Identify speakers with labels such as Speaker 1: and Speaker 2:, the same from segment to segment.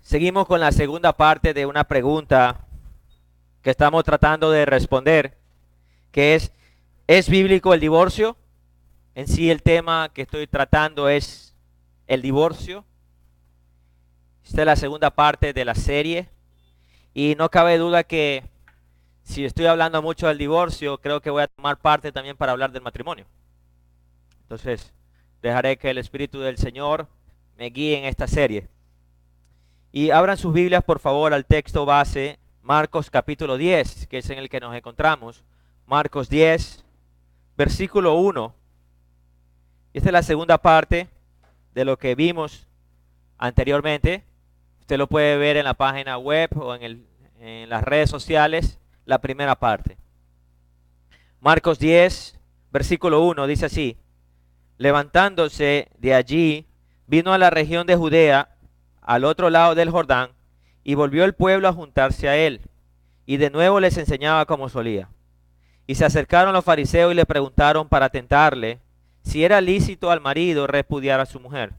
Speaker 1: Seguimos con la segunda parte de una pregunta que estamos tratando de responder, que ¿es bíblico el divorcio? En sí el tema que estoy tratando es el divorcio. Esta es la segunda parte de la serie y no cabe duda que si estoy hablando mucho del divorcio, creo que voy a tomar parte también para hablar del matrimonio. Entonces, dejaré que el Espíritu del Señor me guíe en esta serie. Y abran sus Biblias, por favor, al texto base, Marcos capítulo 10, que es en el que nos encontramos. Marcos 10, versículo 1. Esta es la segunda parte de lo que vimos anteriormente. Usted lo puede ver en la página web o en las redes sociales, la primera parte. Marcos 10, versículo 1, dice así: levantándose de allí, vino a la región de Judea, al otro lado del Jordán, y volvió el pueblo a juntarse a él, y de nuevo les enseñaba como solía. Y se acercaron los fariseos y le preguntaron para tentarle si era lícito al marido repudiar a su mujer.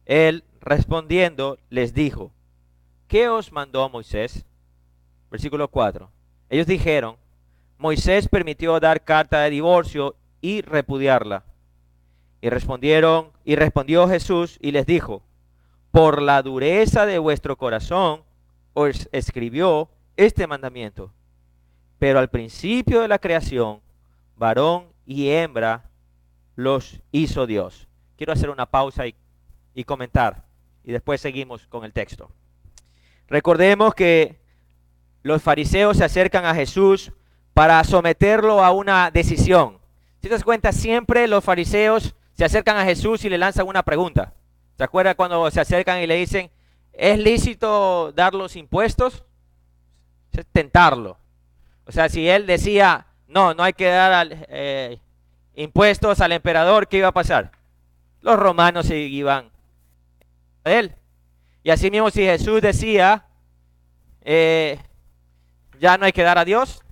Speaker 1: Él, respondiendo, les dijo: ¿qué os mandó Moisés? Versículo 4. Ellos dijeron: Moisés permitió dar carta de divorcio y repudiarla. Y respondió Jesús y les dijo: por la dureza de vuestro corazón os escribió este mandamiento. Pero al principio de la creación, varón y hembra los hizo Dios. Quiero hacer una pausa y comentar, y después seguimos con el texto. Recordemos que los fariseos se acercan a Jesús para someterlo a una decisión. Si te das cuenta, siempre los fariseos se acercan a Jesús y le lanzan una pregunta. ¿Se acuerda cuando se acercan y le dicen: ¿es lícito dar los impuestos? Es tentarlo. O sea, si él decía: no, no hay que dar impuestos al emperador, ¿qué iba a pasar? Los romanos se iban a él. Y así mismo, si Jesús decía: ya no hay que dar a Dios,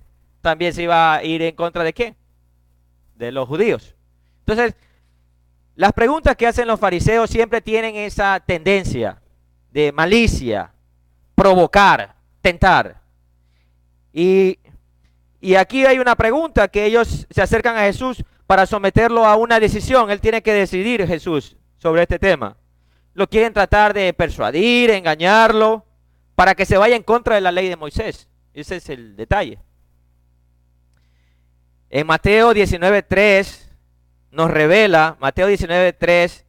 Speaker 1: también se iba a ir en contra de ¿qué? De los judíos. Entonces, las preguntas que hacen los fariseos siempre tienen esa tendencia de malicia, provocar, tentar. Y aquí hay una pregunta que ellos se acercan a Jesús para someterlo a una decisión. Él tiene que decidir, Jesús, sobre este tema. Lo quieren tratar de persuadir, engañarlo, para que se vaya en contra de la ley de Moisés. Ese es el detalle. En Mateo 19:3 Mateo 19:3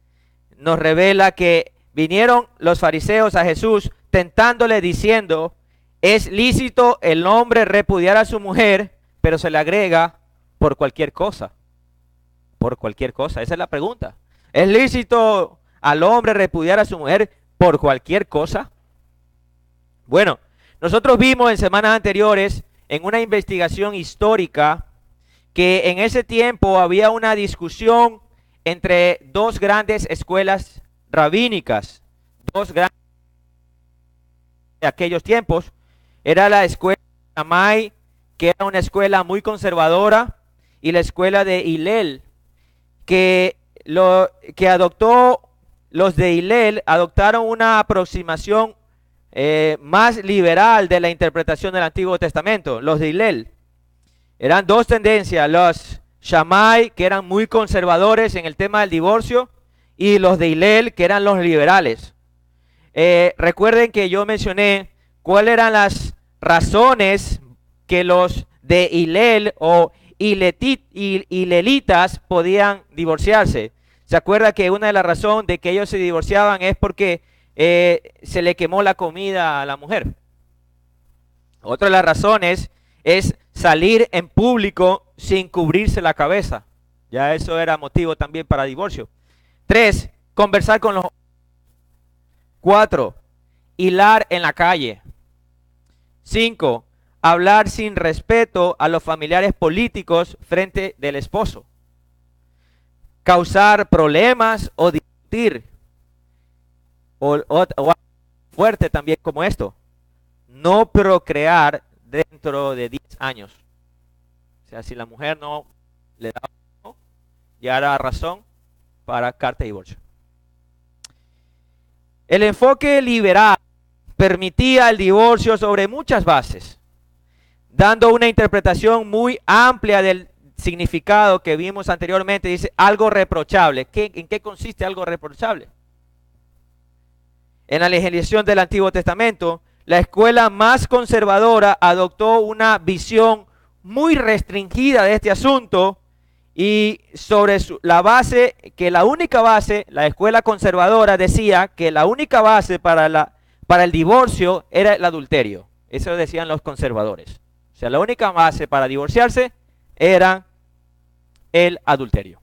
Speaker 1: nos revela que vinieron los fariseos a Jesús tentándole diciendo: es lícito el hombre repudiar a su mujer, pero se le agrega por cualquier cosa. Por cualquier cosa, esa es la pregunta. ¿Es lícito al hombre repudiar a su mujer por cualquier cosa? Bueno, nosotros vimos en semanas anteriores, en una investigación histórica, que en ese tiempo había una discusión entre dos grandes escuelas rabínicas, dos grandes de aquellos tiempos. Era la escuela de Shammai, que era una escuela muy conservadora, y la escuela de Hillel, que los de Hillel adoptaron una aproximación más liberal de la interpretación del Antiguo Testamento. Los de Hillel eran dos tendencias: los Shammai, que eran muy conservadores en el tema del divorcio, y los de Hillel, que eran los liberales. Recuerden que yo mencioné cuáles eran las razones que los de Hillel o hilelitas podían divorciarse. ¿Se acuerda que una de las razones de que ellos se divorciaban es porque se le quemó la comida a la mujer? Otra de las razones es salir en público sin cubrirse la cabeza. Ya eso era motivo también para divorcio. 3, conversar con los. 4, hilar en la calle. 5, hablar sin respeto a los familiares políticos frente del esposo. Causar problemas o discutir. O fuerte también como esto: no procrear dentro de 10 años. O sea, si la mujer no le da, ya era razón para carta de divorcio. El enfoque liberal permitía el divorcio sobre muchas bases, dando una interpretación muy amplia del significado que vimos anteriormente. Dice algo reprochable. ¿En qué consiste algo reprochable? En la legislación del Antiguo Testamento, la escuela más conservadora adoptó una visión muy restringida de este asunto, y sobre la base, que la única base, la escuela conservadora decía que la única base para el divorcio era el adulterio. Eso decían los conservadores. O sea, la única base para divorciarse era el adulterio.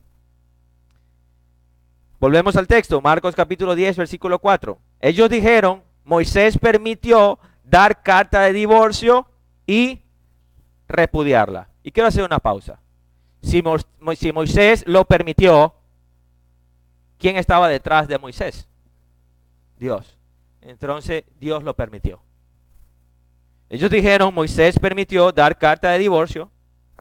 Speaker 1: Volvemos al texto, Marcos capítulo 10, versículo 4. Ellos dijeron, Moisés permitió dar carta de divorcio y repudiarla. Y quiero hacer una pausa. Si Moisés lo permitió, ¿quién estaba detrás de Moisés? Dios. Entonces Dios lo permitió. Ellos dijeron, Moisés permitió dar carta de divorcio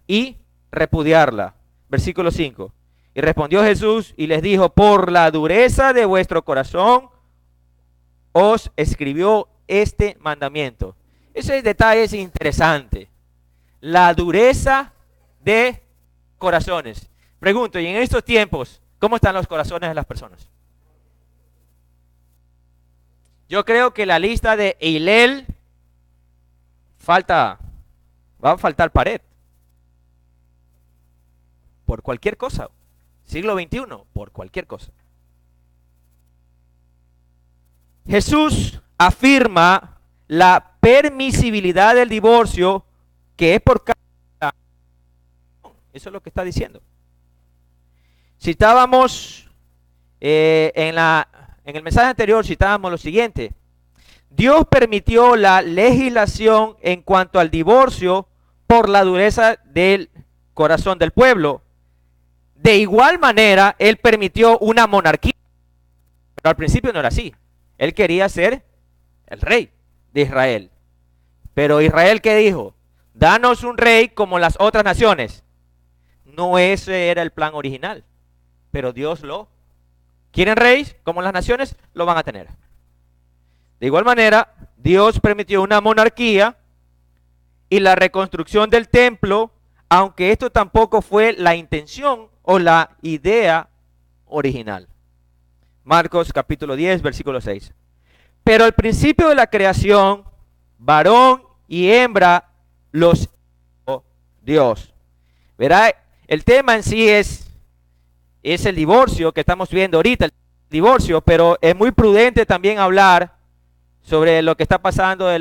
Speaker 1: y repudiarla. Versículo 5. Y respondió Jesús y les dijo, por la dureza de vuestro corazón os escribió este mandamiento. Ese detalle es interesante. La dureza de corazones. Pregunto, y en estos tiempos, ¿cómo están los corazones de las personas? Yo creo que la lista de Hillel va a faltar pared. Por cualquier cosa. Siglo XXI, por cualquier cosa. Jesús afirma la permisibilidad del divorcio, que es por causa. Eso es lo que está diciendo. Citábamos en el mensaje anterior, citábamos lo siguiente. Dios permitió la legislación en cuanto al divorcio por la dureza del corazón del pueblo. De igual manera, Él permitió una monarquía. Pero al principio no era así. Él quería ser el rey de Israel. Pero Israel, ¿qué dijo? Danos un rey como las otras naciones. No, ese era el plan original. Pero Dios ¿quieren reyes como las naciones? Lo van a tener. De igual manera, Dios permitió una monarquía y la reconstrucción del templo, aunque esto tampoco fue la intención o la idea original. Marcos capítulo 10, versículo 6. Pero al principio de la creación, varón y hembra los hizo Dios. Verá, el tema en sí es el divorcio que estamos viendo ahorita, el divorcio, pero es muy prudente también hablar sobre lo que está pasando de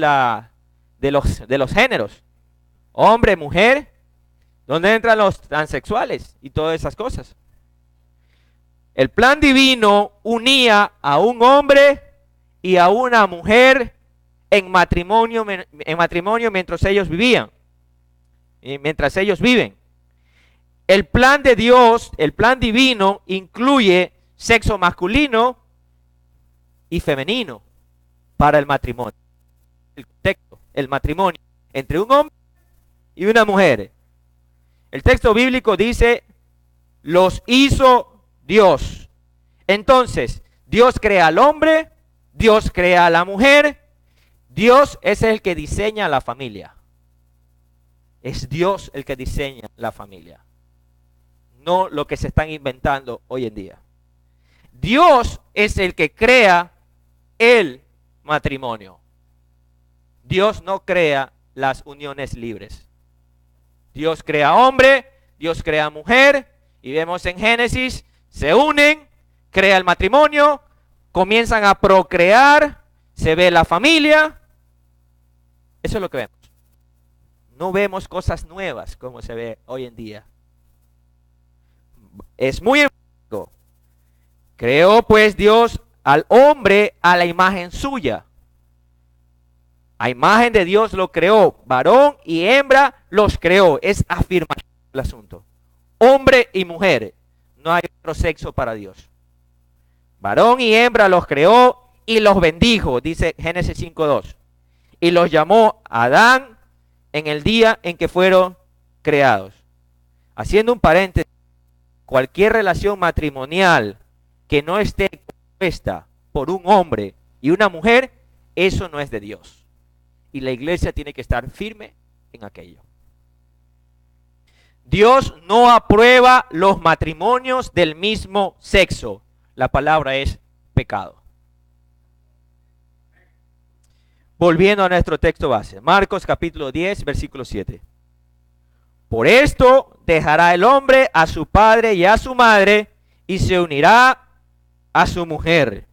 Speaker 1: los géneros. Hombre, mujer, donde entran los transexuales y todas esas cosas. El plan divino unía a un hombre y a una mujer en matrimonio mientras ellos vivían. Y mientras ellos viven. El plan de Dios, el plan divino, incluye sexo masculino y femenino para el matrimonio. El matrimonio entre un hombre y una mujer. El texto bíblico dice, los hizo Dios. Entonces, Dios crea al hombre, Dios crea a la mujer, Dios es el que diseña la familia. Es Dios el que diseña la familia. No lo que se están inventando hoy en día. Dios es el que crea el matrimonio. Dios no crea las uniones libres. Dios crea hombre, Dios crea mujer, y vemos en Génesis, se unen, crea el matrimonio, comienzan a procrear, se ve la familia. Eso es lo que vemos. No vemos cosas nuevas como se ve hoy en día. Es muy enfático. Creó pues Dios al hombre a la imagen suya. A imagen de Dios lo creó. Varón y hembra los creó. Es afirmativo el asunto. Hombre y mujer. No hay otro sexo para Dios. Varón y hembra los creó y los bendijo. Dice Génesis 5:2. Y los llamó Adán en el día en que fueron creados. Haciendo un paréntesis. Cualquier relación matrimonial que no esté compuesta por un hombre y una mujer eso no es de Dios. Y la iglesia tiene que estar firme en aquello. Dios no aprueba los matrimonios del mismo sexo. La palabra es pecado. Volviendo a nuestro texto base, Marcos capítulo 10, versículo 7. Por esto dejará el hombre a su padre y a su madre y se unirá a su mujer.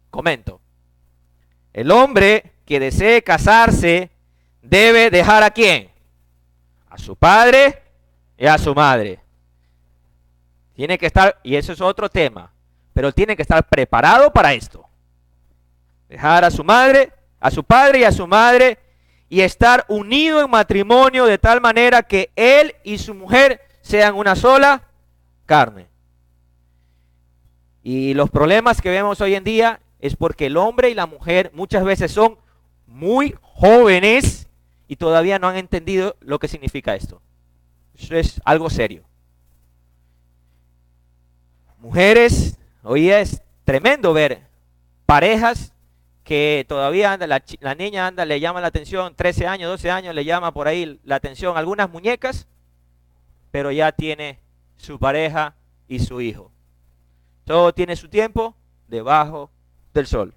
Speaker 1: Comento. El hombre que desee casarse debe dejar ¿a quién? A su padre y a su madre. Tiene que estar, y eso es otro tema, pero tiene que estar preparado para esto. Dejar a su madre, a su padre y a su madre y estar unido en matrimonio de tal manera que él y su mujer sean una sola carne. Y los problemas que vemos hoy en día es porque el hombre y la mujer muchas veces son muy jóvenes y todavía no han entendido lo que significa esto. Eso es algo serio. Mujeres, hoy es tremendo ver parejas que todavía anda, la niña anda, le llama la atención, 13 años, 12 años, le llama por ahí la atención algunas muñecas, pero ya tiene su pareja y su hijo. Todo tiene su tiempo debajo del sol.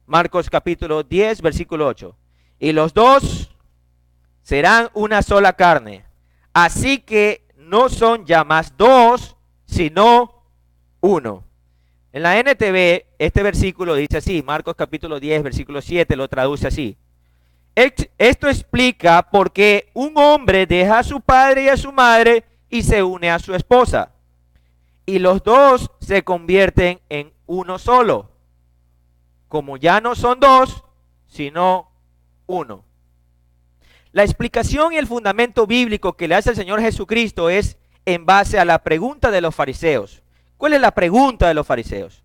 Speaker 1: Marcos capítulo 10, versículo 8. Y los dos serán una sola carne. Así que no son ya más dos, sino uno. En la NTV, este versículo dice así, Marcos capítulo 10, versículo 7, lo traduce así. Esto explica por qué un hombre deja a su padre y a su madre y se une a su esposa. Y los dos se convierten en uno solo. Como ya no son dos, sino uno. La explicación y el fundamento bíblico que le hace el Señor Jesucristo es en base a la pregunta de los fariseos. ¿Cuál es la pregunta de los fariseos?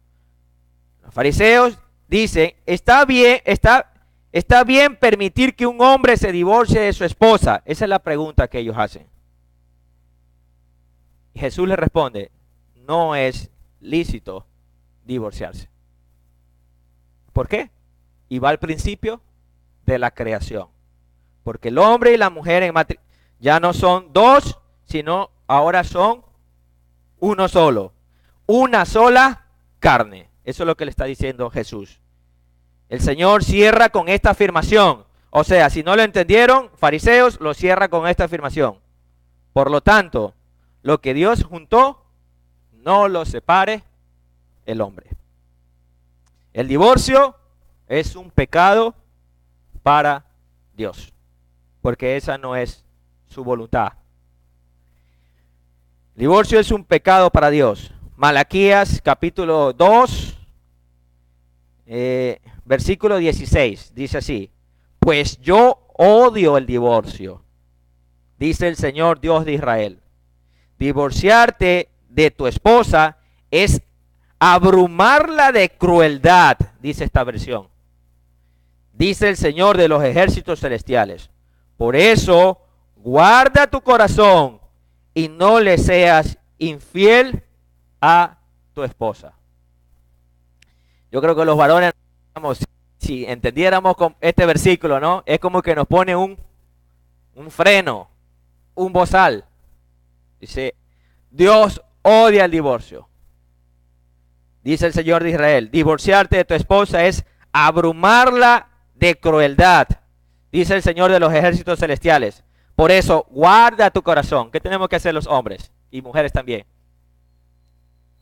Speaker 1: Los fariseos dicen, ¿está bien permitir que un hombre se divorcie de su esposa? Esa es la pregunta que ellos hacen. Y Jesús les responde, no es lícito divorciarse. ¿Por qué? Y va al principio de la creación. Porque el hombre y la mujer ya no son dos, sino ahora son uno solo. Una sola carne. Eso es lo que le está diciendo Jesús. El Señor cierra con esta afirmación. O sea, si no lo entendieron, fariseos, lo cierra con esta afirmación. Por lo tanto, lo que Dios juntó, no lo separe el hombre. El divorcio es un pecado para Dios, porque esa no es su voluntad. El divorcio es un pecado para Dios. Malaquías capítulo 2, versículo 16, dice así, pues yo odio el divorcio, dice el Señor Dios de Israel. Divorciarte de tu esposa es abrumarla de crueldad, dice esta versión. Dice el Señor de los ejércitos celestiales. Por eso, guarda tu corazón y no le seas infiel a tu esposa. Yo creo que los varones, si entendiéramos con este versículo, ¿no? Es como que nos pone un freno, un bozal. Dice, Dios odia el divorcio. Dice el Señor de Israel, divorciarte de tu esposa es abrumarla de crueldad. Dice el Señor de los ejércitos celestiales. Por eso, guarda tu corazón. ¿Qué tenemos que hacer los hombres y mujeres también?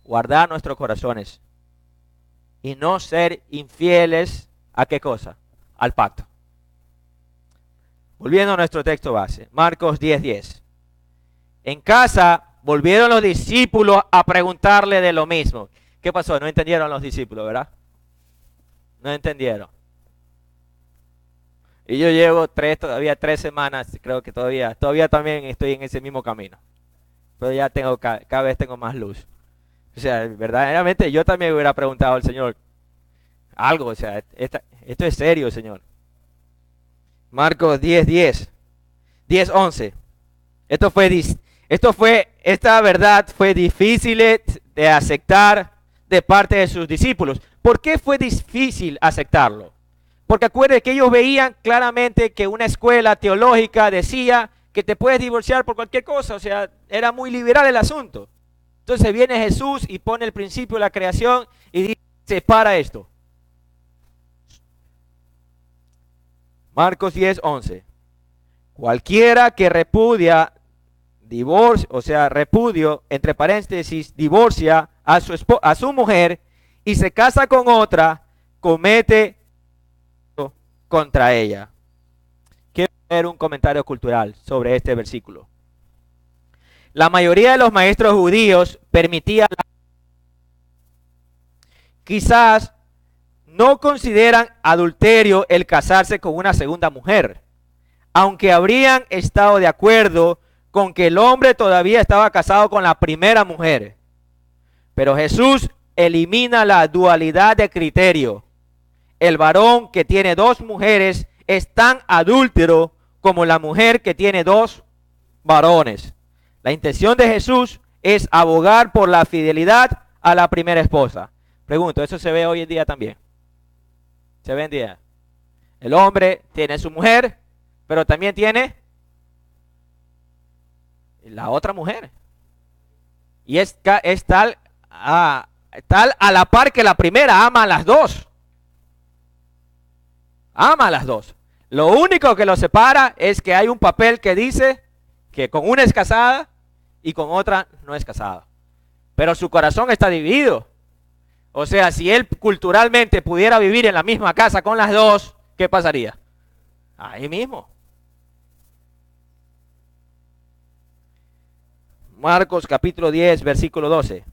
Speaker 1: Guardar nuestros corazones. Y no ser infieles ¿a qué cosa? Al pacto. Volviendo a nuestro texto base. Marcos 10:10. En casa volvieron los discípulos a preguntarle de lo mismo. ¿Qué pasó? No entendieron los discípulos, ¿verdad? No entendieron. Y yo llevo todavía 3 semanas, creo que todavía también estoy en ese mismo camino. Pero ya cada vez tengo más luz. O sea, verdaderamente yo también hubiera preguntado al Señor algo, o sea, esto es serio, Señor. Marcos 10:10, 10:11. Esta verdad fue difícil de aceptar de parte de sus discípulos. ¿Por qué fue difícil aceptarlo? Porque acuérdense que ellos veían claramente que una escuela teológica decía que te puedes divorciar por cualquier cosa, o sea, era muy liberal el asunto. Entonces viene Jesús y pone el principio de la creación y dice, separa esto. Marcos 10:11. Cualquiera que repudia divorcio, o sea, repudio, entre paréntesis, divorcia a su mujer y se casa con otra, comete contra ella. Quiero hacer un comentario cultural sobre este versículo. La mayoría de los maestros judíos permitían, quizás no consideran adulterio el casarse con una segunda mujer, aunque habrían estado de acuerdo con que el hombre todavía estaba casado con la primera mujer. Pero Jesús elimina la dualidad de criterio. El varón que tiene dos mujeres es tan adúltero como la mujer que tiene dos varones. La intención de Jesús es abogar por la fidelidad a la primera esposa. Pregunto, ¿eso se ve hoy en día también? ¿Se ve en día? El hombre tiene su mujer, pero también tiene la otra mujer. Y es tal a la par que la primera, ama a las dos. Ama a las dos. Lo único que los separa es que hay un papel que dice que con una es casada y con otra no es casada. Pero su corazón está dividido. O sea, si él culturalmente pudiera vivir en la misma casa con las dos, ¿qué pasaría? Ahí mismo. Marcos capítulo 10, versículo 12.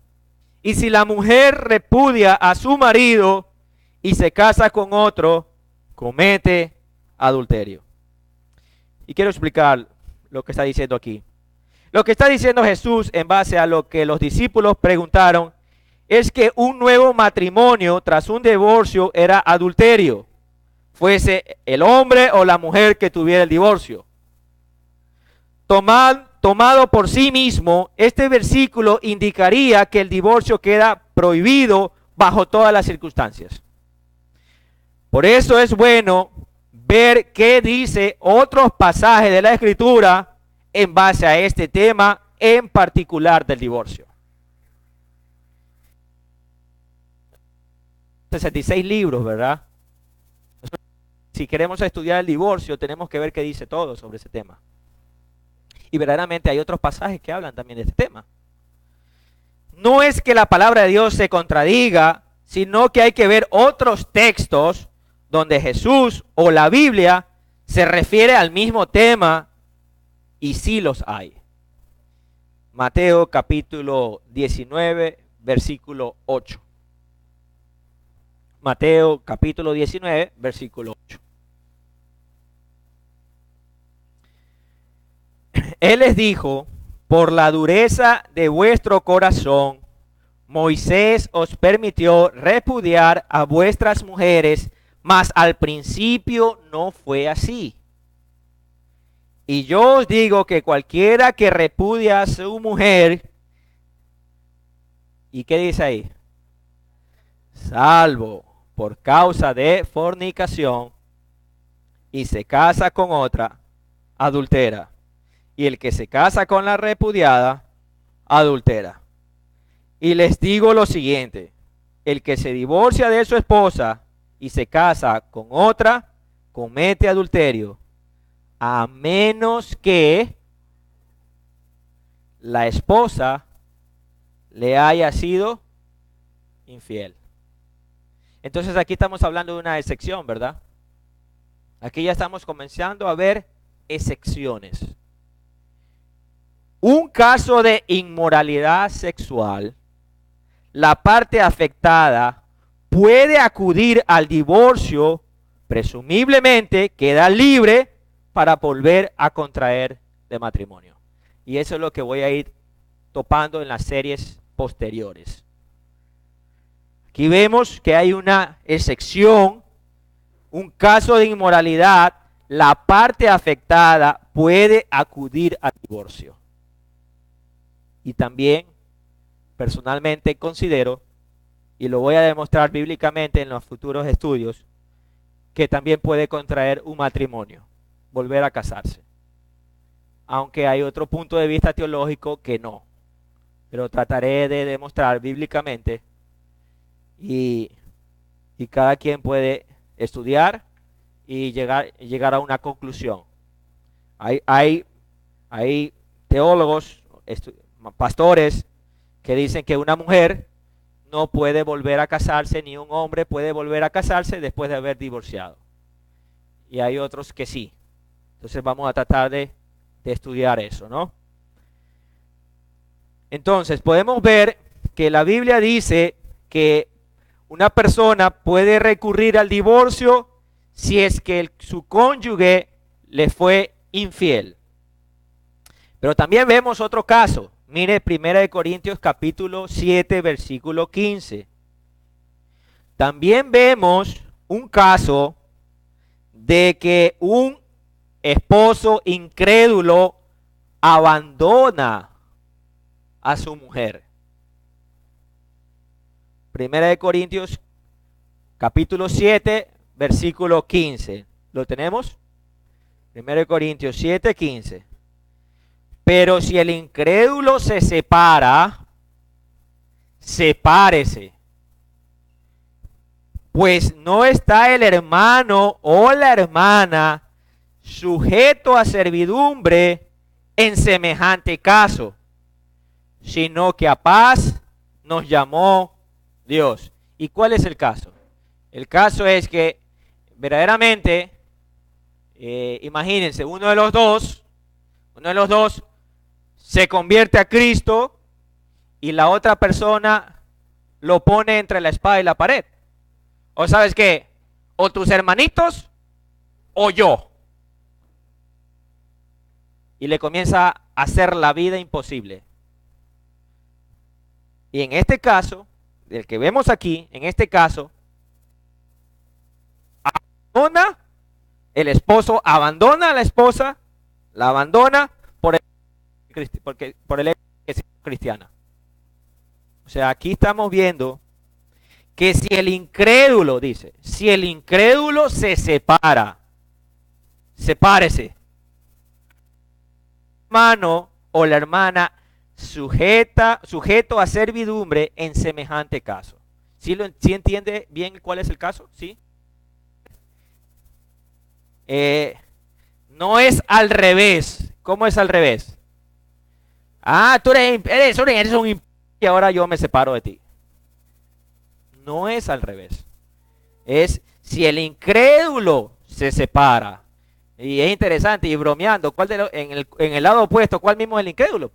Speaker 1: Y si la mujer repudia a su marido y se casa con otro, comete adulterio. Y quiero explicar lo que está diciendo aquí. Lo que está diciendo Jesús en base a lo que los discípulos preguntaron es que un nuevo matrimonio tras un divorcio era adulterio, fuese el hombre o la mujer que tuviera el divorcio. Tomado por sí mismo, este versículo indicaría que el divorcio queda prohibido bajo todas las circunstancias. Por eso es bueno ver qué dice otros pasajes de la Escritura en base a este tema en particular del divorcio. 66 libros, ¿verdad? Si queremos estudiar el divorcio, tenemos que ver qué dice todo sobre ese tema. Y verdaderamente hay otros pasajes que hablan también de este tema. No es que la palabra de Dios se contradiga, sino que hay que ver otros textos donde Jesús o la Biblia se refiere al mismo tema, y sí los hay. Mateo capítulo 19, versículo 8. Mateo capítulo 19, versículo 8. Él les dijo, por la dureza de vuestro corazón, Moisés os permitió repudiar a vuestras mujeres, mas al principio no fue así. Y yo os digo que cualquiera que repudia a su mujer, ¿y qué dice ahí? Salvo por causa de fornicación y se casa con otra, adultera. Y el que se casa con la repudiada, adultera. Y les digo lo siguiente, el que se divorcia de su esposa y se casa con otra, comete adulterio, a menos que la esposa le haya sido infiel. Entonces aquí estamos hablando de una excepción, ¿verdad? Aquí ya estamos comenzando a ver excepciones. Un caso de inmoralidad sexual, la parte afectada puede acudir al divorcio, presumiblemente queda libre para volver a contraer de matrimonio. Y eso es lo que voy a ir topando en las series posteriores. Aquí vemos que hay una excepción, un caso de inmoralidad, la parte afectada puede acudir al divorcio. Y también, personalmente considero, y lo voy a demostrar bíblicamente en los futuros estudios, que también puede contraer un matrimonio, volver a casarse. Aunque hay otro punto de vista teológico que no. Pero trataré de demostrar bíblicamente y cada quien puede estudiar y llegar a una conclusión. Hay teólogos, pastores, que dicen que una mujer no puede volver a casarse, ni un hombre puede volver a casarse después de haber divorciado. Y hay otros que sí. Entonces vamos a tratar de estudiar eso, ¿no? Entonces podemos ver que la Biblia dice que una persona puede recurrir al divorcio si es que su cónyuge le fue infiel. Pero también vemos otro caso. Mire 1 Corintios capítulo 7, versículo 15. También vemos un caso de que un esposo incrédulo abandona a su mujer. 1 Corintios capítulo 7, versículo 15. ¿Lo tenemos? 1 Corintios 7, 15. Pero si el incrédulo se separa, sepárese. Pues no está el hermano o la hermana sujeto a servidumbre en semejante caso, sino que a paz nos llamó Dios. ¿Y cuál es el caso? El caso es que verdaderamente, imagínense, uno de los dos se convierte a Cristo y la otra persona lo pone entre la espada y la pared. ¿O sabes qué? O tus hermanitos o yo. Y le comienza a hacer la vida imposible. Y en este caso, el que vemos aquí, en este caso, el esposo abandona a la esposa, la abandona por el hecho de ser cristiana. O sea, aquí estamos viendo que si el incrédulo, dice, si el incrédulo se separa, sepárese. El hermano o la hermana sujeto a servidumbre en semejante caso. ¿Sí entiende bien cuál es el caso? ¿Sí? No es al revés. ¿Cómo es al revés? Tú eres un y ahora yo me separo de ti. No es al revés. Es si el incrédulo se separa. Y es interesante y bromeando, en el lado opuesto, ¿cuál mismo es el incrédulo?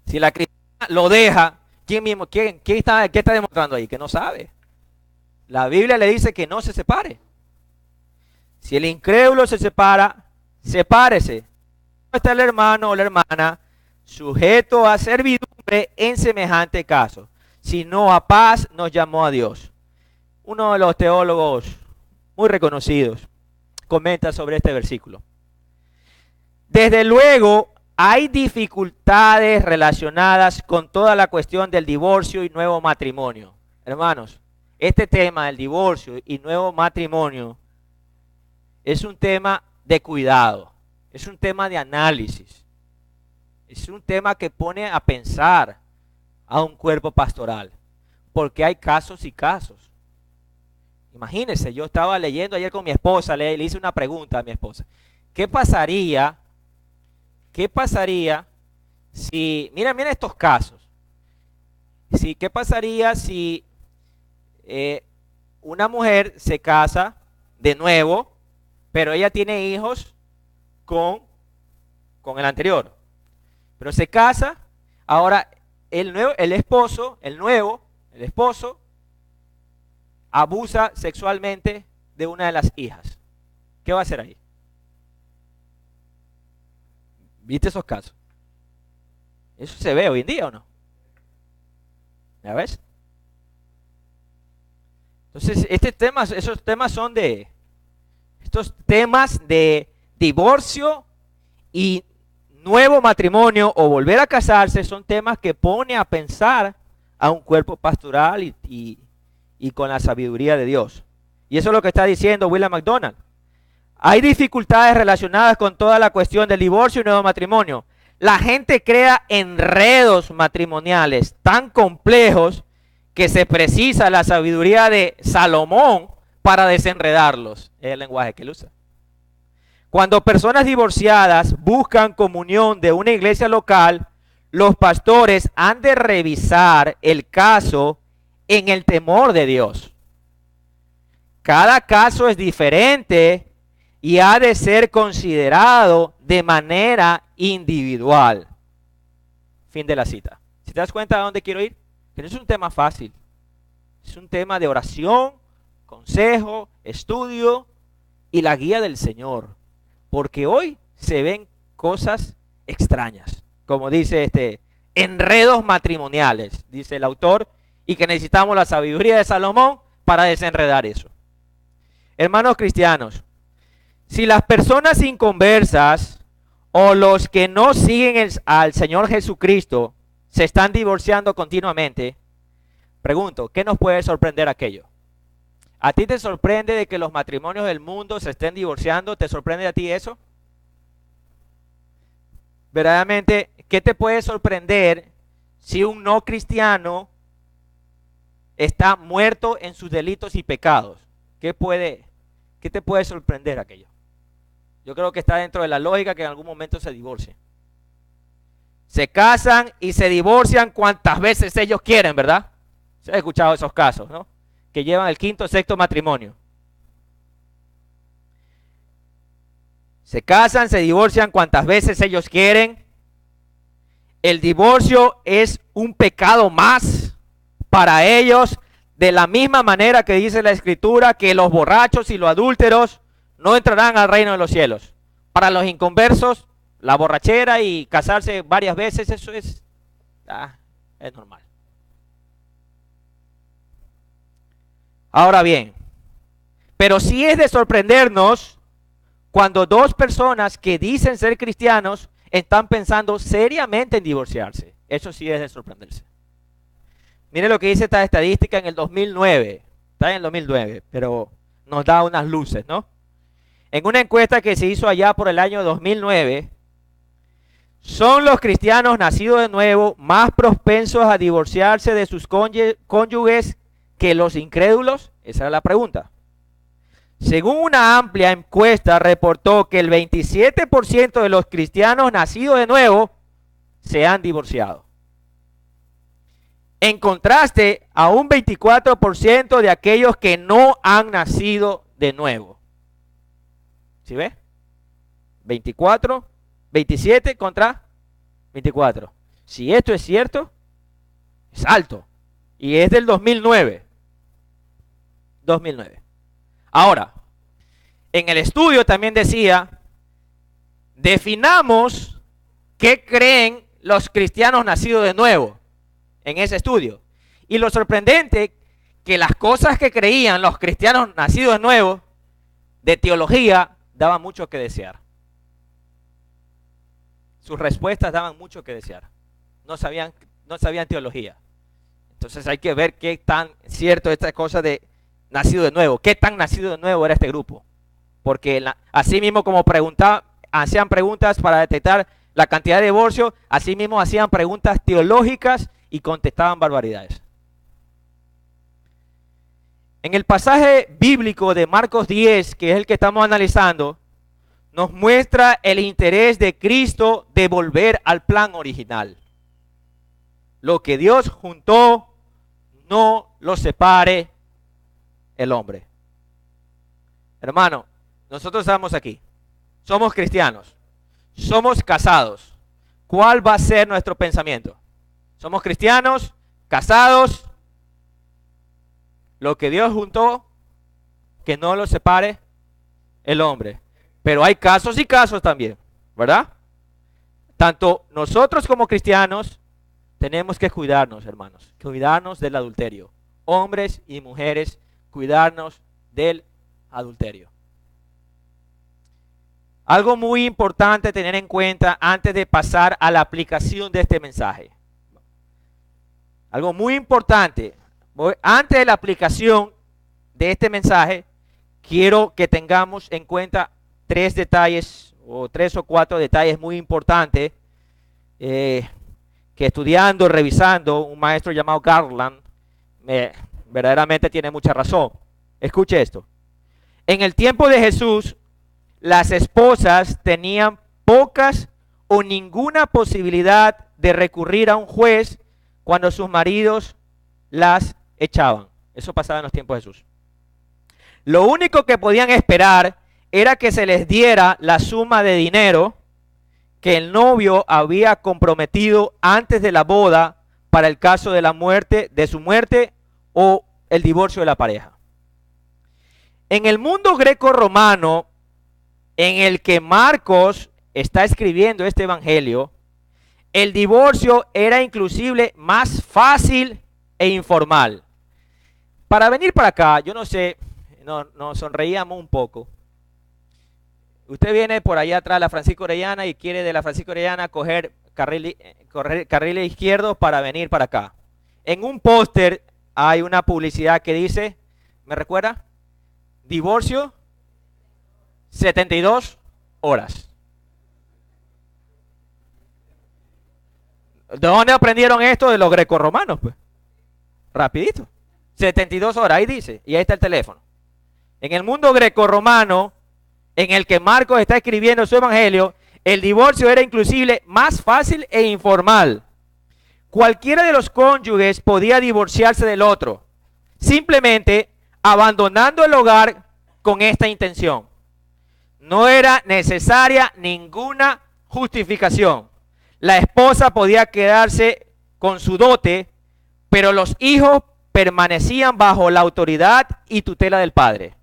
Speaker 1: Si la cristiana lo deja, ¿qué está demostrando ahí? Que no sabe. La Biblia le dice que no se separe. Si el incrédulo se separa, sepárese. No está el hermano o la hermana sujeto a servidumbre en semejante caso, sino a paz nos llamó a Dios. Uno de los teólogos muy reconocidos comenta sobre este versículo. Desde luego, hay dificultades relacionadas con toda la cuestión del divorcio y nuevo matrimonio. Hermanos, este tema del divorcio y nuevo matrimonio es un tema de cuidado, es un tema de análisis, es un tema que pone a pensar a un cuerpo pastoral, porque hay casos y casos. Imagínense, yo estaba leyendo ayer con mi esposa, le hice una pregunta a mi esposa. ¿Qué pasaría si, mira estos casos, qué pasaría si una mujer se casa de nuevo, pero ella tiene hijos con el anterior, pero se casa, ahora el esposo abusa sexualmente de una de las hijas? ¿Qué va a hacer ahí? ¿Viste esos casos? ¿Eso se ve hoy en día o no? ¿Ya ves? Entonces, estos temas de divorcio y nuevo matrimonio o volver a casarse son temas que pone a pensar a un cuerpo pastoral y con la sabiduría de Dios. Y eso es lo que está diciendo William MacDonald. Hay dificultades relacionadas con toda la cuestión del divorcio y nuevo matrimonio. La gente crea enredos matrimoniales tan complejos que se precisa la sabiduría de Salomón para desenredarlos. Es el lenguaje que él usa. Cuando personas divorciadas buscan comunión de una iglesia local, los pastores han de revisar el caso en el temor de Dios. Cada caso es diferente y ha de ser considerado de manera individual. Fin de la cita. ¿Si te das cuenta de dónde quiero ir? Que no es un tema fácil. Es un tema de oración, consejo, estudio y la guía del Señor. Porque hoy se ven cosas extrañas. Como dice enredos matrimoniales, dice el autor, y que necesitamos la sabiduría de Salomón para desenredar eso. Hermanos cristianos, si las personas inconversas o los que no siguen al Señor Jesucristo se están divorciando continuamente, pregunto, ¿qué nos puede sorprender aquello? ¿A ti te sorprende de que los matrimonios del mundo se estén divorciando? ¿Te sorprende a ti eso? Verdaderamente, ¿qué te puede sorprender si un no cristiano está muerto en sus delitos y pecados? ¿Qué te puede sorprender aquello? Yo creo que está dentro de la lógica que en algún momento se divorcien. Se casan y se divorcian cuantas veces ellos quieren, ¿verdad? Se ha escuchado esos casos, ¿no? Que llevan el quinto o sexto matrimonio. Se casan, se divorcian cuantas veces ellos quieren. El divorcio es un pecado más para ellos, de la misma manera que dice la Escritura que los borrachos y los adúlteros no entrarán al reino de los cielos. Para los inconversos, la borrachera y casarse varias veces, eso es normal. Ahora bien, pero sí es de sorprendernos cuando dos personas que dicen ser cristianos están pensando seriamente en divorciarse. Eso sí es de sorprenderse. Mire lo que dice esta estadística en el 2009. Está en el 2009, pero nos da unas luces, ¿no? En una encuesta que se hizo allá por el año 2009, ¿son los cristianos nacidos de nuevo más propensos a divorciarse de sus cónyuges que los incrédulos? Esa era la pregunta. Según una amplia encuesta, reportó que el 27% de los cristianos nacidos de nuevo se han divorciado. En contraste a un 24% de aquellos que no han nacido de nuevo. ¿Sí ve? 24, 27 contra 24. Si esto es cierto, es alto. Y es del 2009. 2009. Ahora, en el estudio también decía, definamos qué creen los cristianos nacidos de nuevo en ese estudio. Y lo sorprendente, que las cosas que creían los cristianos nacidos de nuevo, de teología, daban mucho que desear. Sus respuestas daban mucho que desear. No sabían teología. Entonces hay que ver qué tan cierto esta cosa de nacido de nuevo. ¿Qué tan nacido de nuevo era este grupo? Porque así mismo como hacían preguntas para detectar la cantidad de divorcio, así mismo hacían preguntas teológicas y contestaban barbaridades. En el pasaje bíblico de Marcos 10, que es el que estamos analizando, nos muestra el interés de Cristo de volver al plan original. Lo que Dios juntó, no lo separe el hombre. Hermano, nosotros estamos aquí, somos cristianos, somos casados. ¿Cuál va a ser nuestro pensamiento? Somos cristianos, casados, lo que Dios juntó, que no lo separe el hombre. Pero hay casos y casos también, ¿verdad? Tanto nosotros como cristianos tenemos que cuidarnos, hermanos, cuidarnos del adulterio. Hombres y mujeres, cuidarnos del adulterio. Algo muy importante tener en cuenta antes de pasar a la aplicación de este mensaje. Algo muy importante, antes de la aplicación de este mensaje, quiero que tengamos en cuenta tres detalles, o tres o cuatro detalles muy importantes, que estudiando, revisando, un maestro llamado Garland, verdaderamente tiene mucha razón. Escuche esto. En el tiempo de Jesús, las esposas tenían pocas o ninguna posibilidad de recurrir a un juez cuando sus maridos las echaban. Eso pasaba en los tiempos de Jesús. Lo único que podían esperar era que se les diera la suma de dinero que el novio había comprometido antes de la boda para el caso de la muerte, de su muerte o el divorcio de la pareja. En el mundo greco-romano en el que Marcos está escribiendo este evangelio, el divorcio era inclusive más fácil e informal. Para venir para acá, yo no sé, nos sonreíamos un poco. Usted viene por allá atrás de la Francisco Orellana y quiere de la Francisco Orellana coger carriles izquierdos para venir para acá. En un póster hay una publicidad que dice, ¿me recuerda? Divorcio, 72 horas. ¿De dónde aprendieron esto? De los grecorromanos, pues. Rapidito. 72 horas, ahí dice, y ahí está el teléfono. En el mundo grecorromano, en el que Marcos está escribiendo su evangelio, el divorcio era inclusive más fácil e informal. Cualquiera de los cónyuges podía divorciarse del otro, simplemente abandonando el hogar con esta intención. No era necesaria ninguna justificación. La esposa podía quedarse con su dote, pero los hijos permanecían bajo la autoridad y tutela del padre.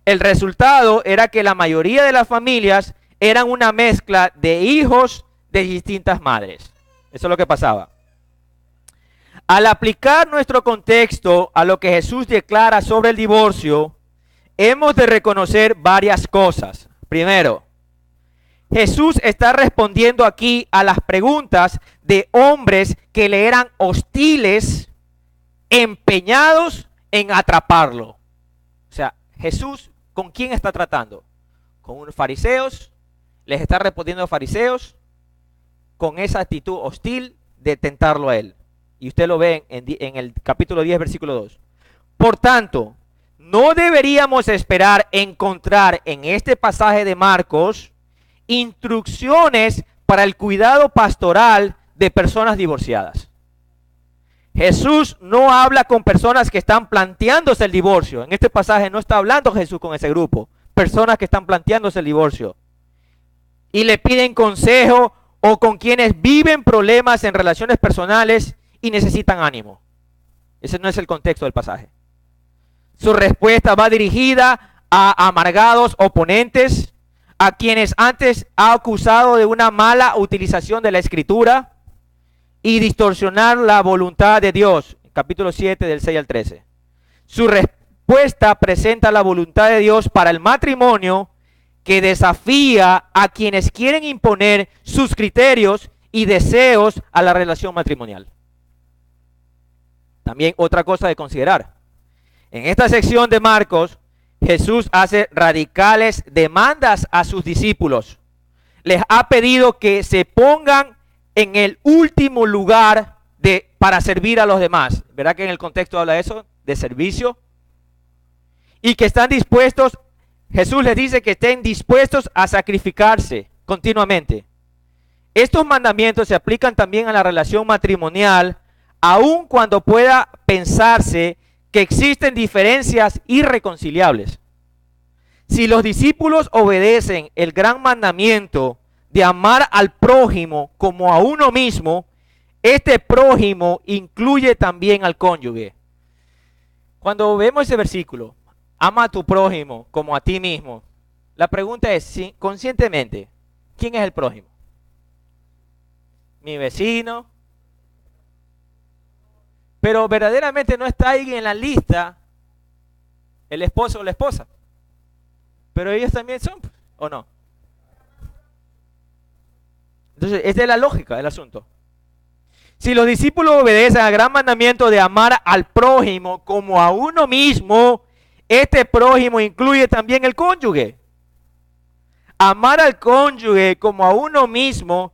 Speaker 1: El resultado era que la mayoría de las familias eran una mezcla de hijos de distintas madres. Eso es lo que pasaba. Al aplicar nuestro contexto a lo que Jesús declara sobre el divorcio, hemos de reconocer varias cosas. Primero, Jesús está respondiendo aquí a las preguntas de hombres que le eran hostiles, empeñados en atraparlo. O sea, Jesús, ¿con quién está tratando? Con unos fariseos, les está respondiendo a fariseos con esa actitud hostil de tentarlo a él. Y usted lo ve en el capítulo 10, versículo 2. Por tanto, no deberíamos esperar encontrar en este pasaje de Marcos instrucciones para el cuidado pastoral de personas divorciadas. Jesús no habla con personas que están planteándose el divorcio. En este pasaje no está hablando Jesús con ese grupo. Personas que están planteándose el divorcio. Y le piden consejo o con quienes viven problemas en relaciones personales y necesitan ánimo. Ese no es el contexto del pasaje. Su respuesta va dirigida a amargados oponentes, a quienes antes ha acusado de una mala utilización de la escritura y distorsionar la voluntad de Dios. Capítulo 7 del 6 al 13. Su respuesta presenta la voluntad de Dios para el matrimonio que desafía a quienes quieren imponer sus criterios y deseos a la relación matrimonial. También otra cosa de considerar. En esta sección de Marcos, Jesús hace radicales demandas a sus discípulos. Les ha pedido que se pongan en el último lugar para servir a los demás. ¿Verdad que en el contexto habla de eso? De servicio. Y que están dispuestos, Jesús les dice que estén dispuestos a sacrificarse continuamente. Estos mandamientos se aplican también a la relación matrimonial, aun cuando pueda pensarse que existen diferencias irreconciliables. Si los discípulos obedecen el gran mandamiento de amar al prójimo como a uno mismo, este prójimo incluye también al cónyuge. Cuando vemos ese versículo, ama a tu prójimo como a ti mismo, la pregunta es, si, conscientemente, ¿quién es el prójimo? Mi vecino. Pero verdaderamente no está ahí en la lista el esposo o la esposa. Pero ellos también son, ¿o no? Entonces, esta es la lógica del asunto. Si los discípulos obedecen al gran mandamiento de amar al prójimo como a uno mismo, Este prójimo incluye también el cónyuge. Amar al cónyuge como a uno mismo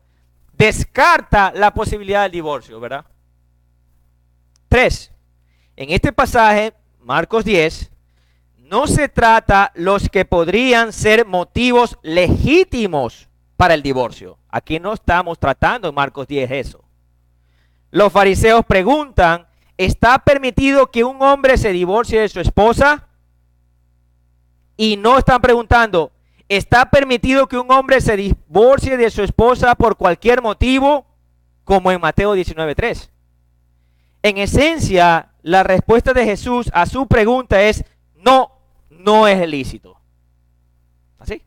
Speaker 1: descarta la posibilidad del divorcio, ¿verdad? 3. En este pasaje, Marcos 10, no se trata los que podrían ser motivos legítimos para el divorcio. Aquí no estamos tratando en Marcos 10 eso. Los fariseos preguntan, ¿está permitido que un hombre se divorcie de su esposa? Y no están preguntando, ¿está permitido que un hombre se divorcie de su esposa por cualquier motivo? Como en Mateo 19:3. En esencia, la respuesta de Jesús a su pregunta es, no es ilícito. ¿Así?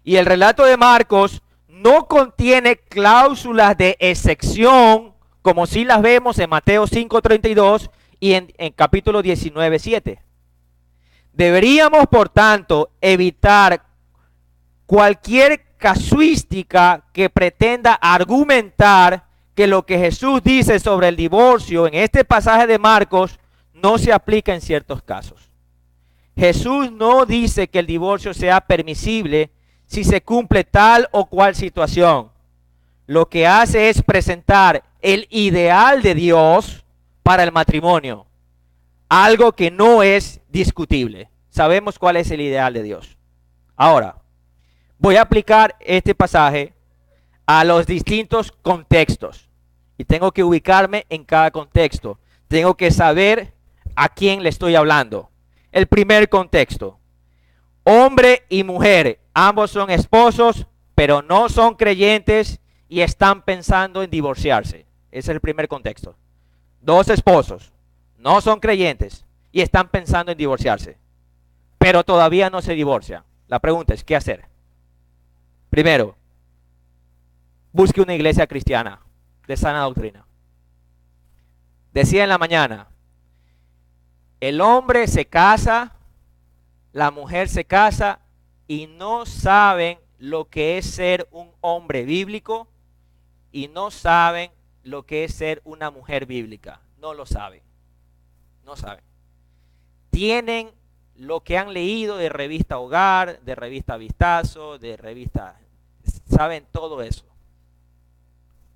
Speaker 1: Y el relato de Marcos no contiene cláusulas de excepción, como si las vemos en Mateo 5:32 y en capítulo 19:7. Deberíamos, por tanto, evitar cualquier casuística que pretenda argumentar que lo que Jesús dice sobre el divorcio en este pasaje de Marcos no se aplica en ciertos casos. Jesús no dice que el divorcio sea permisible si se cumple tal o cual situación. Lo que hace es presentar el ideal de Dios para el matrimonio. Algo que no es discutible. Sabemos cuál es el ideal de Dios. Ahora, voy a aplicar este pasaje a los distintos contextos. Y tengo que ubicarme en cada contexto. Tengo que saber a quién le estoy hablando. El primer contexto. Hombre y mujer, ambos son esposos, pero no son creyentes y están pensando en divorciarse. Ese es el primer contexto. Dos esposos, no son creyentes y están pensando en divorciarse, pero todavía no se divorcian. La pregunta es, ¿qué hacer? Primero, busque una iglesia cristiana de sana doctrina. Decía en la mañana, el hombre se casa, la mujer se casa y no saben lo que es ser un hombre bíblico y no saben lo que es ser una mujer bíblica. No lo saben. No saben. Tienen lo que han leído de revista Hogar, de revista Vistazo, de revista... Saben todo eso.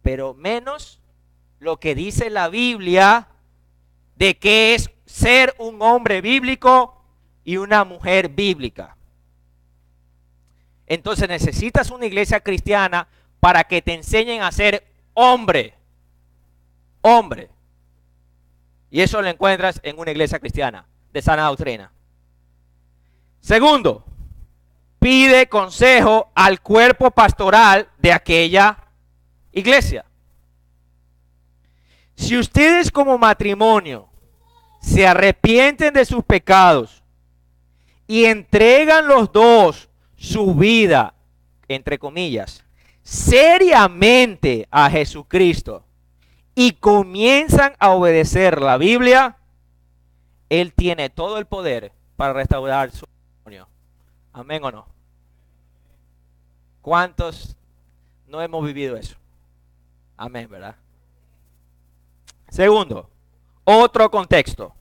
Speaker 1: Pero menos lo que dice la Biblia de qué es ser un hombre bíblico y una mujer bíblica. Entonces necesitas una iglesia cristiana para que te enseñen a ser hombre. Hombre. Y eso lo encuentras en una iglesia cristiana de sana doctrina. Segundo, pide consejo al cuerpo pastoral de aquella iglesia. Si ustedes como matrimonio se arrepienten de sus pecados y entregan los dos su vida, entre comillas, seriamente a Jesucristo y comienzan a obedecer la Biblia, Él tiene todo el poder para restaurar su matrimonio. ¿Amén o no? ¿Cuántos no hemos vivido eso? Amén, ¿verdad? Segundo, otro contexto.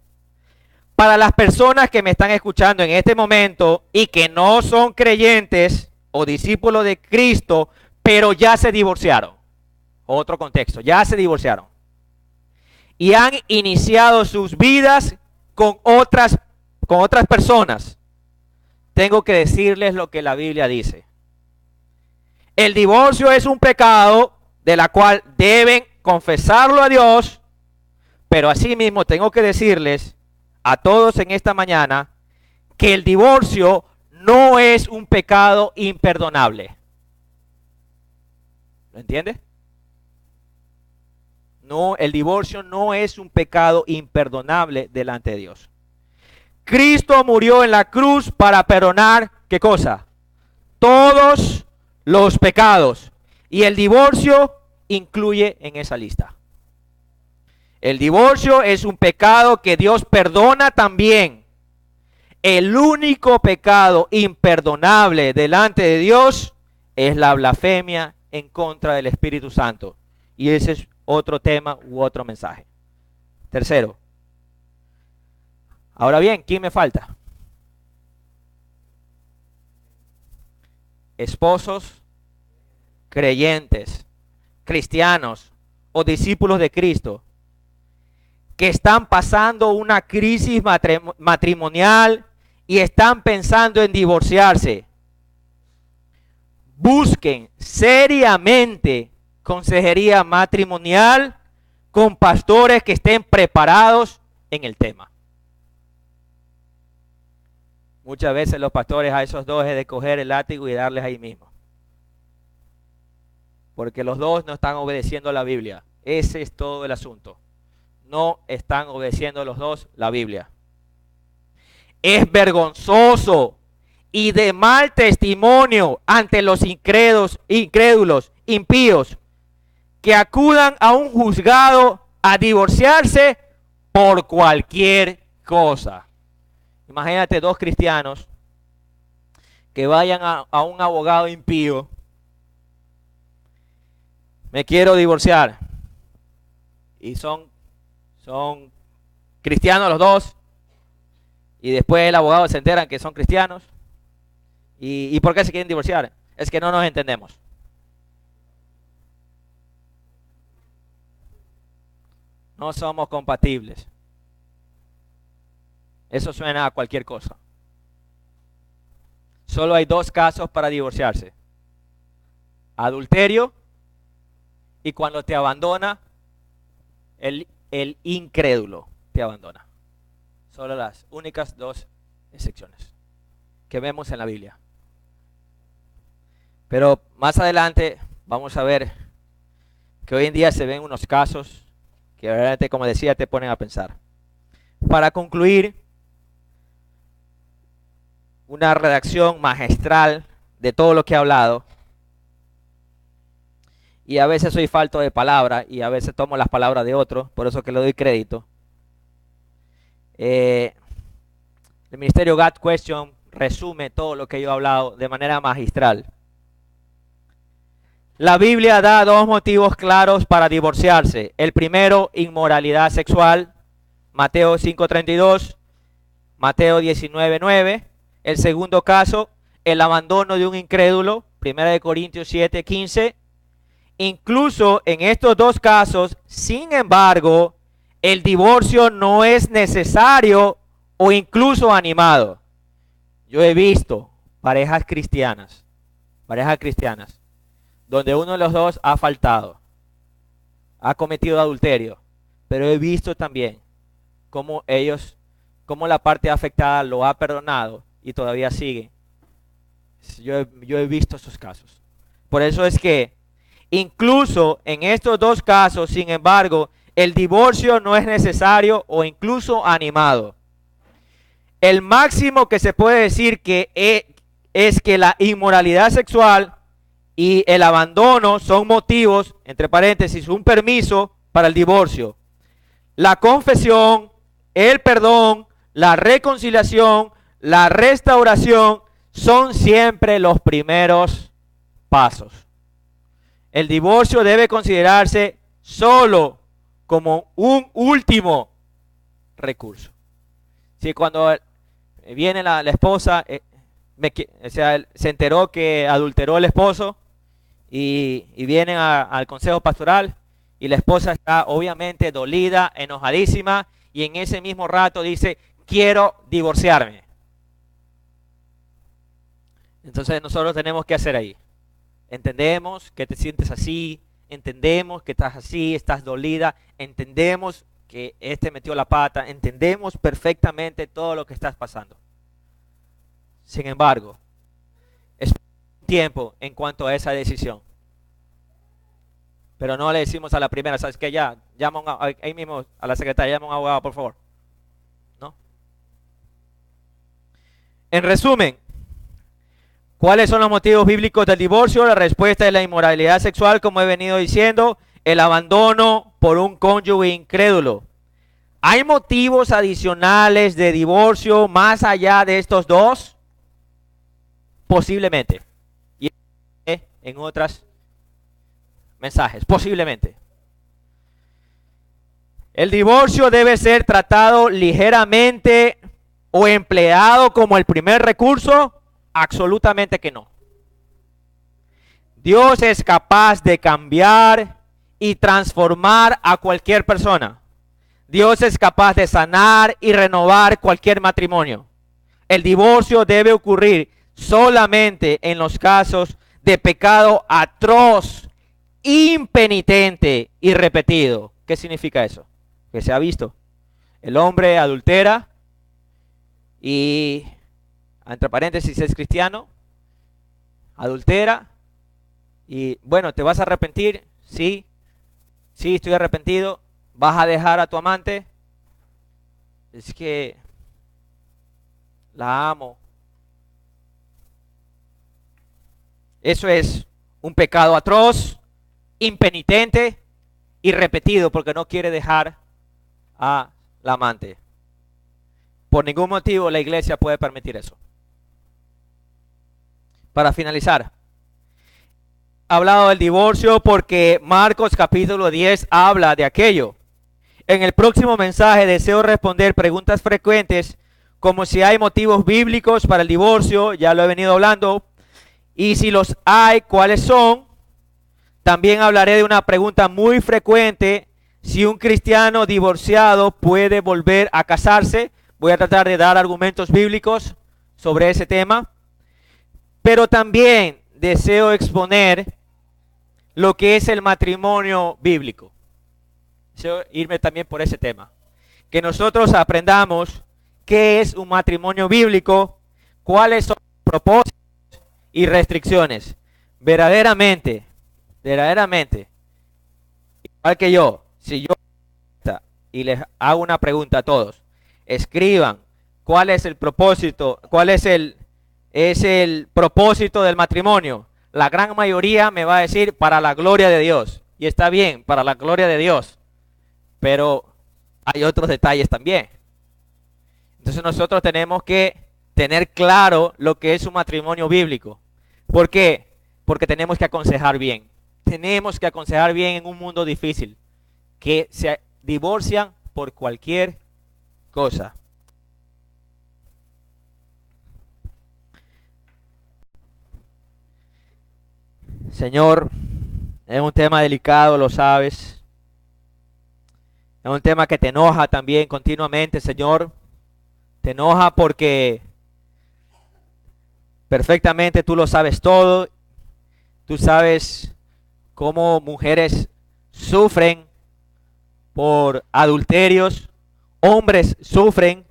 Speaker 1: Para las personas que me están escuchando en este momento y que no son creyentes o discípulos de Cristo, pero ya se divorciaron. Otro contexto, ya se divorciaron. Y han iniciado sus vidas con otras personas. Tengo que decirles lo que la Biblia dice. El divorcio es un pecado de la cual deben confesarlo a Dios, pero asimismo tengo que decirles a todos en esta mañana que el divorcio no es un pecado imperdonable. ¿Lo entiende? No, el divorcio no es un pecado imperdonable delante de Dios. Cristo murió en la cruz para perdonar, ¿qué cosa? Todos los pecados. Y el divorcio incluye en esa lista. El divorcio es un pecado que Dios perdona también. El único pecado imperdonable delante de Dios es la blasfemia en contra del Espíritu Santo. Y ese es otro tema u otro mensaje. Tercero, Ahora bien, ¿quién me falta? Esposos creyentes, cristianos o discípulos de Cristo que están pasando una crisis matrimonial y están pensando en divorciarse. Busquen seriamente consejería matrimonial con pastores que estén preparados en el tema. Muchas veces los pastores a esos dos es de coger el látigo y darles ahí mismo. Porque los dos no están obedeciendo la Biblia. Ese es todo el asunto. No están obedeciendo los dos la Biblia. Es vergonzoso y de mal testimonio ante los incrédulos, impíos, que acudan a un juzgado a divorciarse por cualquier cosa. Imagínate dos cristianos que vayan a un abogado impío. Me quiero divorciar. Y son cristianos los dos. Y después el abogado se enteran que son cristianos. ¿Y por qué se quieren divorciar? Es que no nos entendemos. No somos compatibles. Eso suena a cualquier cosa. Solo hay dos casos para divorciarse: adulterio y cuando te abandona el incrédulo, te abandona. Solo las únicas dos excepciones que vemos en la Biblia. Pero más adelante vamos a ver que hoy en día se ven unos casos que realmente, como decía, te ponen a pensar. Para concluir, una redacción magistral de todo lo que he hablado. Y a veces soy falto de palabra y a veces tomo las palabras de otros, por eso que le doy crédito. El ministerio God Question resume todo lo que yo he hablado de manera magistral. La Biblia da dos motivos claros para divorciarse. El primero, inmoralidad sexual, Mateo 5:32, Mateo 19:9. El segundo caso, el abandono de un incrédulo, 1 Corintios 7:15. Incluso en estos dos casos, sin embargo, el divorcio no es necesario o incluso animado. Yo he visto parejas cristianas, donde uno de los dos ha faltado, ha cometido adulterio, pero he visto también cómo la parte afectada lo ha perdonado y todavía sigue. Yo he visto esos casos. Por eso es que incluso en estos dos casos, sin embargo, el divorcio no es necesario o incluso animado. El máximo que se puede decir que es que la inmoralidad sexual y el abandono son motivos, entre paréntesis, un permiso para el divorcio. La confesión, el perdón, la reconciliación, la restauración son siempre los primeros pasos. El divorcio debe considerarse solo como un último recurso. Si cuando viene la esposa, se enteró que adulteró el esposo y vienen al consejo pastoral y la esposa está obviamente dolida, enojadísima y en ese mismo rato dice, quiero divorciarme. Entonces nosotros tenemos que hacer ahí. Entendemos que te sientes así, entendemos que estás así, estás dolida, entendemos que metió la pata, entendemos perfectamente todo lo que estás pasando. Sin embargo, es tiempo en cuanto a esa decisión. Pero no le decimos a la primera, ¿sabes qué? Ya, llama ahí mismo a la secretaria, llama a un abogado, por favor. ¿No? En resumen, ¿cuáles son los motivos bíblicos del divorcio? La respuesta es la inmoralidad sexual, como he venido diciendo, el abandono por un cónyuge incrédulo. ¿Hay motivos adicionales de divorcio más allá de estos dos? Posiblemente. Y en otros mensajes, posiblemente. ¿El divorcio debe ser tratado ligeramente o empleado como el primer recurso? Absolutamente que no. Dios es capaz de cambiar y transformar a cualquier persona. Dios es capaz de sanar y renovar cualquier matrimonio. El divorcio debe ocurrir solamente en los casos de pecado atroz, impenitente y repetido. ¿Qué significa eso? Que se ha visto. El hombre adultera y, entre paréntesis, es cristiano, adultera y, bueno, ¿te vas a arrepentir? Sí, sí, estoy arrepentido. ¿Vas a dejar a tu amante? Es que la amo. Eso es un pecado atroz, impenitente y repetido porque no quiere dejar a la amante. Por ningún motivo la iglesia puede permitir eso. Para finalizar, he hablado del divorcio porque Marcos capítulo 10 habla de aquello. En el próximo mensaje deseo responder preguntas frecuentes como si hay motivos bíblicos para el divorcio, ya lo he venido hablando, y si los hay, ¿cuáles son? También hablaré de una pregunta muy frecuente, si un cristiano divorciado puede volver a casarse. Voy a tratar de dar argumentos bíblicos sobre ese tema, pero también deseo exponer lo que es el matrimonio bíblico. Deseo irme también por ese tema. Que nosotros aprendamos qué es un matrimonio bíblico, cuáles son los propósitos y restricciones. Verdaderamente, igual que yo, si yo y les hago una pregunta a todos, escriban cuál es el propósito, cuál es el propósito del matrimonio. La gran mayoría me va a decir para la gloria de Dios. Y está bien, para la gloria de Dios. Pero hay otros detalles también. Entonces nosotros tenemos que tener claro lo que es un matrimonio bíblico. ¿Por qué? Porque tenemos que aconsejar bien. Tenemos que aconsejar bien en un mundo difícil. Que se divorcian por cualquier cosa. Señor, es un tema delicado, lo sabes. Es un tema que te enoja también continuamente, Señor. Te enoja porque perfectamente tú lo sabes todo. Tú sabes cómo mujeres sufren por adulterios, hombres sufren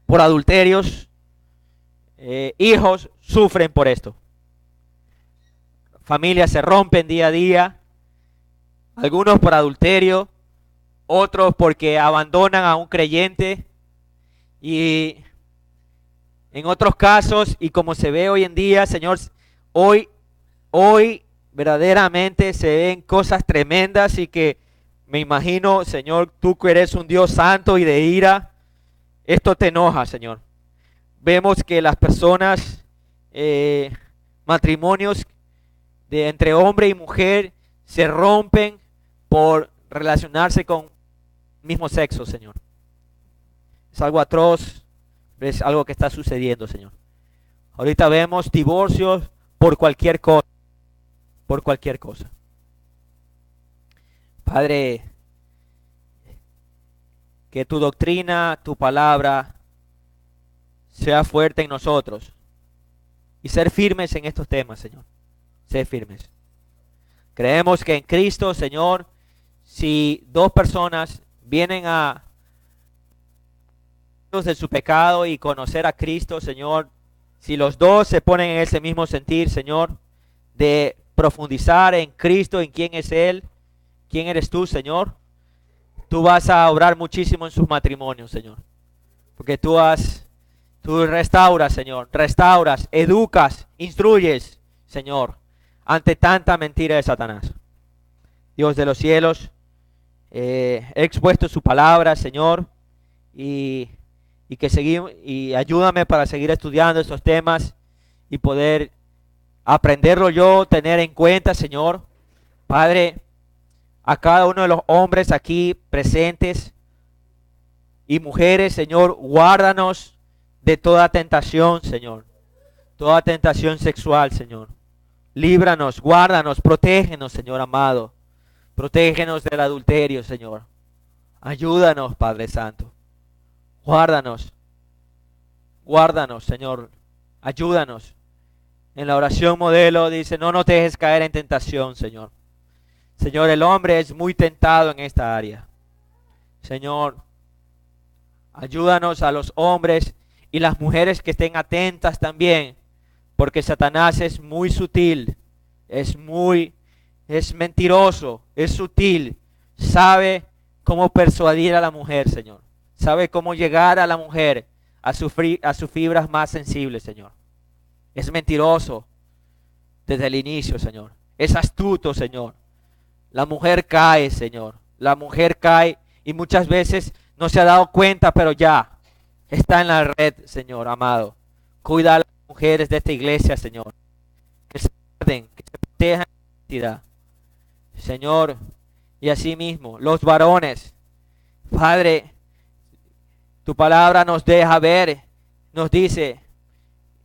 Speaker 1: por adulterios, hijos sufren por esto. Familias se rompen día a día, algunos por adulterio, otros porque abandonan a un creyente y en otros casos, y como se ve hoy en día, Señor, hoy verdaderamente se ven cosas tremendas y que me imagino, Señor, tú que eres un Dios santo y de ira, esto te enoja, Señor. Vemos que las personas, matrimonios entre hombre y mujer se rompen por relacionarse con el mismo sexo, Señor. Es algo atroz, es algo que está sucediendo, Señor. Ahorita vemos divorcios por cualquier cosa, por cualquier cosa. Padre, que tu doctrina, tu palabra sea fuerte en nosotros y ser firmes en estos temas, Señor. Ser firmes. Creemos que en Cristo, Señor, si dos personas vienen a de su pecado y conocer a Cristo, Señor, si los dos se ponen en ese mismo sentir, Señor, de profundizar en Cristo, en quién es Él, quién eres tú, Señor, tú vas a obrar muchísimo en sus matrimonios, Señor, porque tú restauras, Señor, restauras, educas, instruyes, Señor, ante tanta mentira de Satanás. Dios de los cielos, he expuesto su palabra, Señor, y que seguimos, y ayúdame para seguir estudiando estos temas y poder aprenderlo yo, tener en cuenta, Señor, Padre, a cada uno de los hombres aquí presentes, y mujeres, Señor, guárdanos de toda tentación, Señor. Toda tentación sexual, Señor. Líbranos, guárdanos, protégenos, Señor amado. Protégenos del adulterio, Señor. Ayúdanos, Padre Santo. Guárdanos. Guárdanos, Señor. Ayúdanos. En la oración modelo dice, no nos dejes caer en tentación, Señor. Señor, el hombre es muy tentado en esta área. Señor, ayúdanos a los hombres y las mujeres que estén atentas también, porque Satanás es muy sutil, es mentiroso, es sutil, sabe cómo persuadir a la mujer, Señor. Sabe cómo llegar a la mujer a sus fibras más sensibles, Señor. Es mentiroso desde el inicio, Señor. Es astuto, Señor. La mujer cae, Señor. La mujer cae y muchas veces no se ha dado cuenta, pero ya está en la red, Señor amado. Cuida a las mujeres de esta iglesia, Señor. Que se guarden, que se protejan en la santidad. Señor, y así mismo, los varones. Padre, tu palabra nos deja ver, nos dice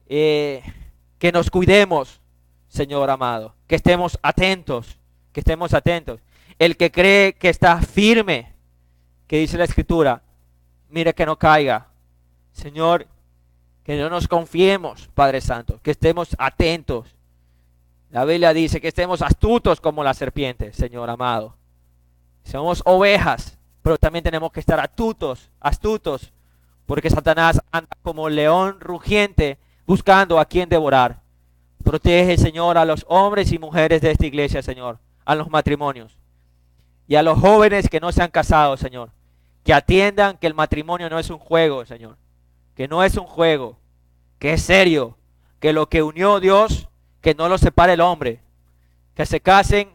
Speaker 1: que nos cuidemos, Señor amado. Que estemos atentos, que estemos atentos. El que cree que está firme, que dice la Escritura, mire que no caiga. Señor, que no nos confiemos, Padre Santo, que estemos atentos. La Biblia dice que estemos astutos como la serpiente, Señor amado. Somos ovejas, pero también tenemos que estar astutos, porque Satanás anda como león rugiente buscando a quien devorar. Protege, Señor, a los hombres y mujeres de esta iglesia, Señor, a los matrimonios y a los jóvenes que no se han casado, Señor, que atiendan que el matrimonio no es un juego, Señor, que no es un juego, que es serio, que lo que unió Dios, que no lo separe el hombre, que se casen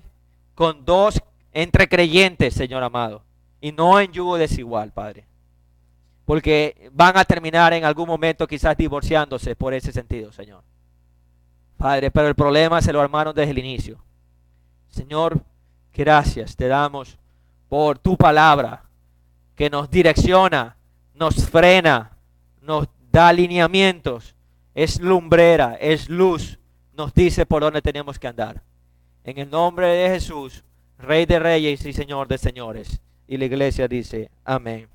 Speaker 1: con dos entre creyentes, Señor amado, y no en yugo desigual, Padre, porque van a terminar en algún momento quizás divorciándose por ese sentido, Señor. Padre, pero el problema se lo armaron desde el inicio. Señor, gracias te damos por tu palabra que nos direcciona, nos frena, nos da lineamientos, es lumbrera, es luz, nos dice por dónde tenemos que andar. En el nombre de Jesús, Rey de Reyes y Señor de Señores. Y la iglesia dice, amén.